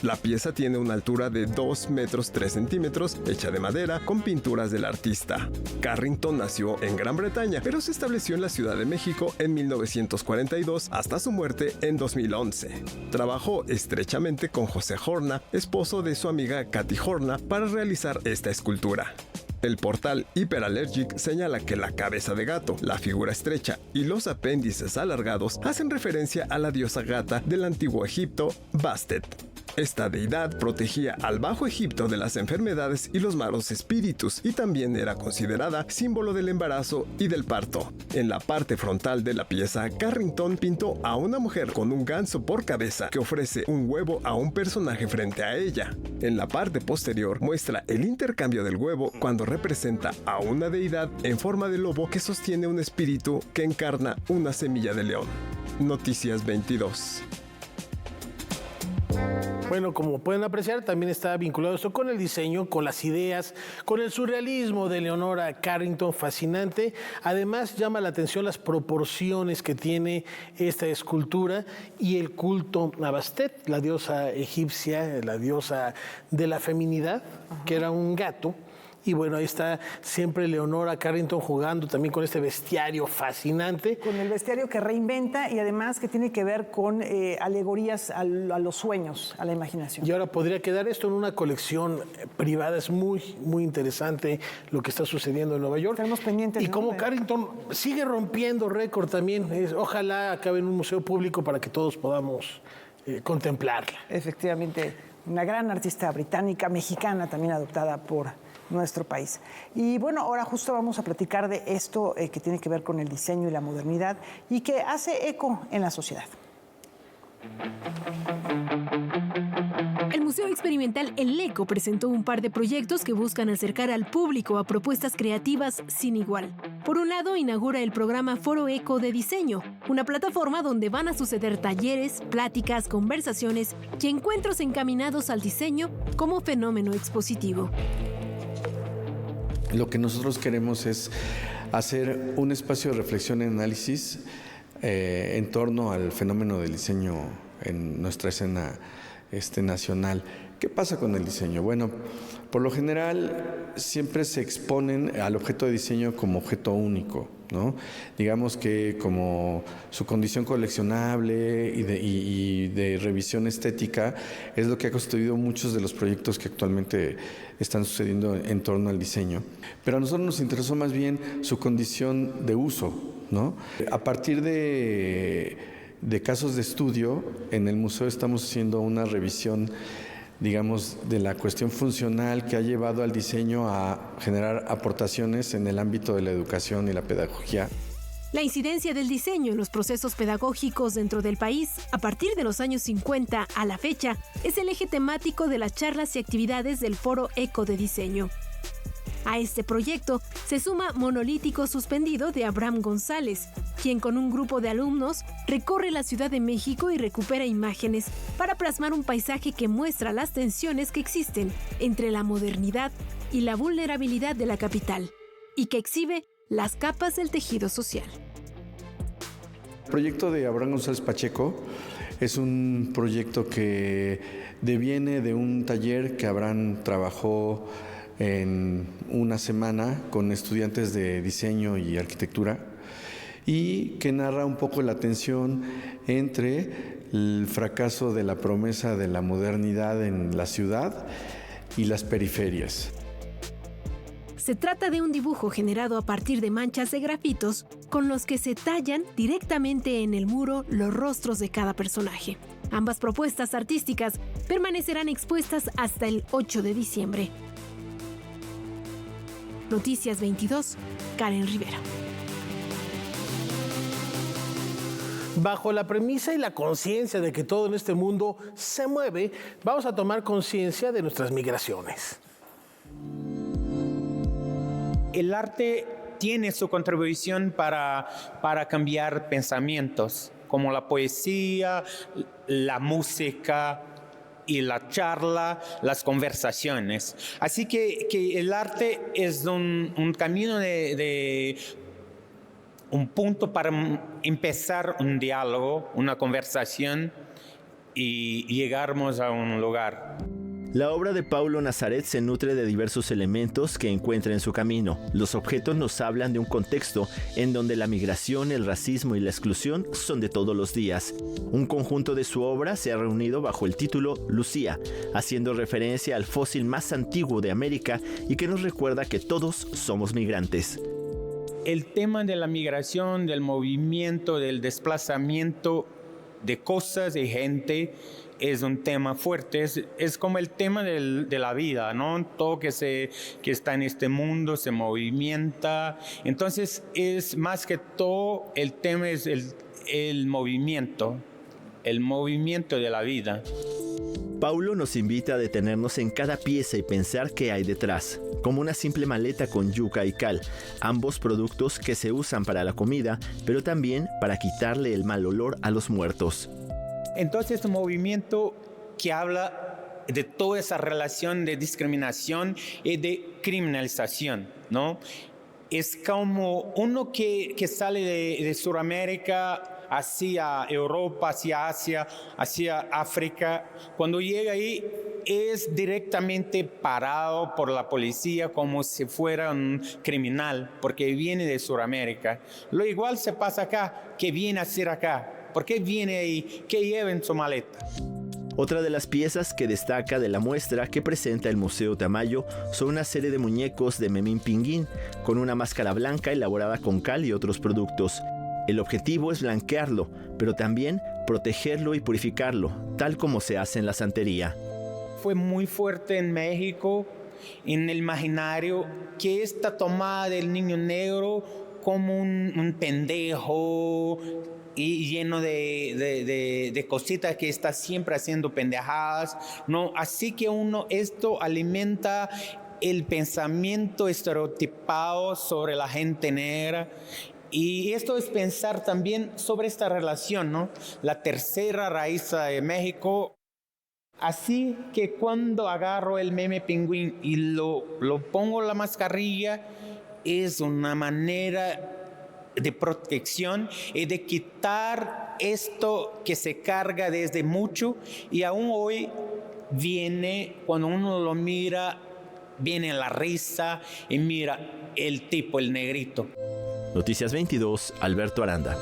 La pieza tiene una altura de 2 metros 3 centímetros, hecha de madera, con pinturas del artista. Carrington nació en Gran Bretaña, pero se estableció en la Ciudad de México en 1942 hasta su muerte en 2011. Trabajó estrechamente con José Horna, esposo de su amiga Katy Horna, para realizar esta escultura. El portal Hyperallergic señala que la cabeza de gato, la figura estrecha y los apéndices alargados hacen referencia a la diosa gata del antiguo Egipto, Bastet. Esta deidad protegía al Bajo Egipto de las enfermedades y los malos espíritus, y también era considerada símbolo del embarazo y del parto. En la parte frontal de la pieza, Carrington pintó a una mujer con un ganso por cabeza que ofrece un huevo a un personaje frente a ella. En la parte posterior muestra el intercambio del huevo cuando representa a una deidad en forma de lobo que sostiene un espíritu que encarna una semilla de león. Noticias 22. Bueno, como pueden apreciar, también está vinculado esto con el diseño, con las ideas, con el surrealismo de Leonora Carrington, fascinante. Además, llama la atención las proporciones que tiene esta escultura y el culto a Bastet, la diosa egipcia, la diosa de la feminidad, que era un gato. Y bueno, ahí está siempre Leonora Carrington jugando también con este bestiario fascinante. Con el bestiario que reinventa y además que tiene que ver con alegorías a los sueños, a la imaginación. Y ahora podría quedar esto en una colección privada. Es muy, muy interesante lo que está sucediendo en Nueva York. Estamos pendientes. Y como Carrington sigue rompiendo récord también, ojalá acabe en un museo público para que todos podamos contemplarla. Efectivamente, una gran artista británica, mexicana, también adoptada por nuestro país. Y bueno, ahora justo vamos a platicar de esto que tiene que ver con el diseño y la modernidad y que hace eco en la sociedad. El Museo experimental El Eco presentó un par de proyectos que buscan acercar al público a propuestas creativas sin igual. Por un lado, inaugura el programa Foro Eco de Diseño, una plataforma donde van a suceder talleres, pláticas, conversaciones y encuentros encaminados al diseño como fenómeno expositivo. Lo que nosotros queremos es hacer un espacio de reflexión y análisis en torno al fenómeno del diseño en nuestra escena nacional. ¿Qué pasa con el diseño? Bueno, por lo general siempre se exponen al objeto de diseño como objeto único, ¿no? Digamos que como su condición coleccionable y de revisión estética es lo que ha constituido muchos de los proyectos que actualmente están sucediendo en torno al diseño. Pero a nosotros nos interesó más bien su condición de uso, ¿no? A partir de casos de estudio, en el museo estamos haciendo una revisión, digamos, de la cuestión funcional que ha llevado al diseño a generar aportaciones en el ámbito de la educación y la pedagogía. La incidencia del diseño en los procesos pedagógicos dentro del país, a partir de los años 50 a la fecha, es el eje temático de las charlas y actividades del Foro Eco de Diseño. A este proyecto se suma Monolítico Suspendido de Abraham González, quien con un grupo de alumnos recorre la Ciudad de México y recupera imágenes para plasmar un paisaje que muestra las tensiones que existen entre la modernidad y la vulnerabilidad de la capital, y que exhibe las capas del tejido social. El proyecto de Abraham González Pacheco es un proyecto que deviene de un taller que Abraham trabajó en una semana con estudiantes de diseño y arquitectura y que narra un poco la tensión entre el fracaso de la promesa de la modernidad en la ciudad y las periferias. Se trata de un dibujo generado a partir de manchas de grafitos con los que se tallan directamente en el muro los rostros de cada personaje. Ambas propuestas artísticas permanecerán expuestas hasta el 8 de diciembre. Noticias 22, Karen Rivera. Bajo la premisa y la conciencia de que todo en este mundo se mueve, vamos a tomar conciencia de nuestras migraciones. El arte tiene su contribución para cambiar pensamientos, como la poesía, la música y la charla, las conversaciones. Así que el arte es un camino de un punto para empezar un diálogo, una conversación y llegarmos a un lugar. La obra de Paulo Nazaret se nutre de diversos elementos que encuentra en su camino. Los objetos nos hablan de un contexto en donde la migración, el racismo y la exclusión son de todos los días. Un conjunto de su obra se ha reunido bajo el título Lucía, haciendo referencia al fósil más antiguo de América y que nos recuerda que todos somos migrantes. El tema de la migración, del movimiento, del desplazamiento de cosas y gente es un tema fuerte, es como el tema de la vida, ¿no? Todo que está en este mundo se movimenta. Entonces, es más que todo, el tema es el movimiento de la vida. Paulo nos invita a detenernos en cada pieza y pensar qué hay detrás, como una simple maleta con yuca y cal, ambos productos que se usan para la comida, pero también para quitarle el mal olor a los muertos. Entonces, un movimiento que habla de toda esa relación de discriminación y de criminalización, ¿no? Es como uno que sale de Sudamérica hacia Europa, hacia Asia, hacia África. Cuando llega ahí es directamente parado por la policía como si fuera un criminal, porque viene de Sudamérica. Lo igual se pasa acá, ¿qué viene a hacer acá? ¿Por qué viene ahí? ¿Qué lleva en su maleta? Otra de las piezas que destaca de la muestra que presenta el Museo Tamayo son una serie de muñecos de Memín Pinguín, con una máscara blanca elaborada con cal y otros productos. El objetivo es blanquearlo, pero también protegerlo y purificarlo, tal como se hace en la santería. Fue muy fuerte en México, en el imaginario, que esta tomada del niño negro como un pendejo, y lleno de cositas que está siempre haciendo pendejadas, ¿no? Así que esto alimenta el pensamiento estereotipado sobre la gente negra. Y esto es pensar también sobre esta relación, ¿no? La tercera raíz de México. Así que cuando agarro el meme pingüín y lo pongo la mascarilla, es una manera de protección y de quitar esto que se carga desde mucho y aún hoy viene, cuando uno lo mira, viene la risa y mira el tipo, el negrito. Noticias 22, Alberto Aranda.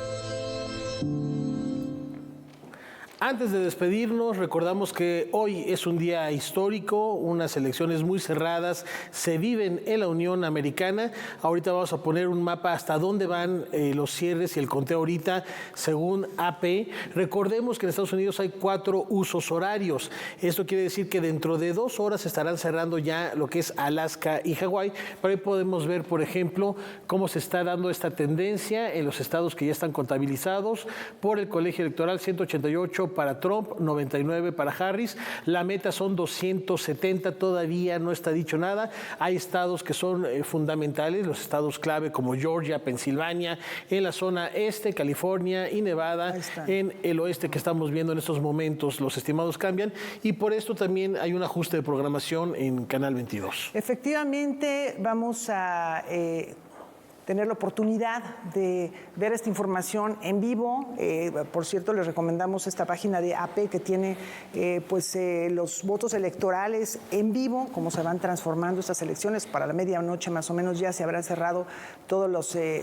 Antes de despedirnos, recordamos que hoy es un día histórico, unas elecciones muy cerradas se viven en la Unión Americana. Ahorita vamos a poner un mapa hasta dónde van los cierres y el conteo ahorita según AP. Recordemos que en Estados Unidos hay 4 usos horarios. Esto quiere decir que dentro de 2 horas estarán cerrando ya lo que es Alaska y Hawái. Pero ahí podemos ver, por ejemplo, cómo se está dando esta tendencia en los estados que ya están contabilizados por el Colegio Electoral. 188 para Trump, 99 para Harris. La meta son 270, todavía no está dicho nada. Hay estados que son fundamentales, los estados clave como Georgia, Pensilvania, en la zona este, California y Nevada, en el oeste que estamos viendo en estos momentos. Los estimados cambian y por esto también hay un ajuste de programación en Canal 22. Efectivamente, vamos a tener la oportunidad de ver esta información en vivo. Por cierto, les recomendamos esta página de AP que tiene los votos electorales en vivo, cómo se van transformando estas elecciones. Para la medianoche más o menos ya se habrán cerrado todas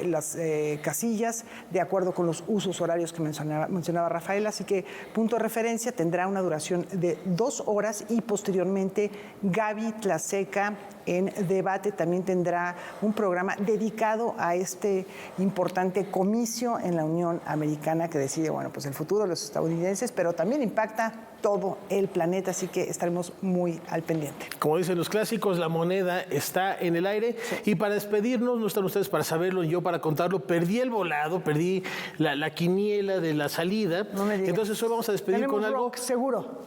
las casillas de acuerdo con los usos horarios que mencionaba Rafael. Así que punto de referencia tendrá una duración de 2 horas y posteriormente Gaby Tlaseca en debate también tendrá un programa dedicado a este importante comicio en la Unión Americana que decide, pues el futuro de los estadounidenses, pero también impacta todo el planeta, así que estaremos muy al pendiente. Como dicen los clásicos, la moneda está en el aire. Sí. Y para despedirnos, no están ustedes para saberlo, yo para contarlo, perdí el volado, perdí la quiniela de la salida. No me digas. Entonces hoy vamos a despedir Tenemos con algo... rock, seguro.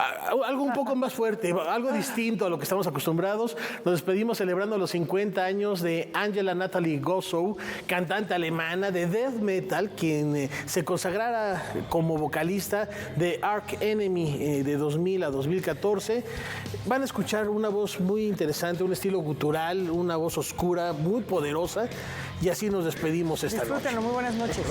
Algo un poco más fuerte, algo distinto a lo que estamos acostumbrados. Nos despedimos celebrando los 50 años de Angela Natalie Gossow, cantante alemana de death metal, quien se consagrara como vocalista de Arch Enemy de 2000 a 2014. Van a escuchar una voz muy interesante, un estilo gutural, una voz oscura, muy poderosa, y así nos despedimos esta noche. Disfrútenlo, muy buenas noches.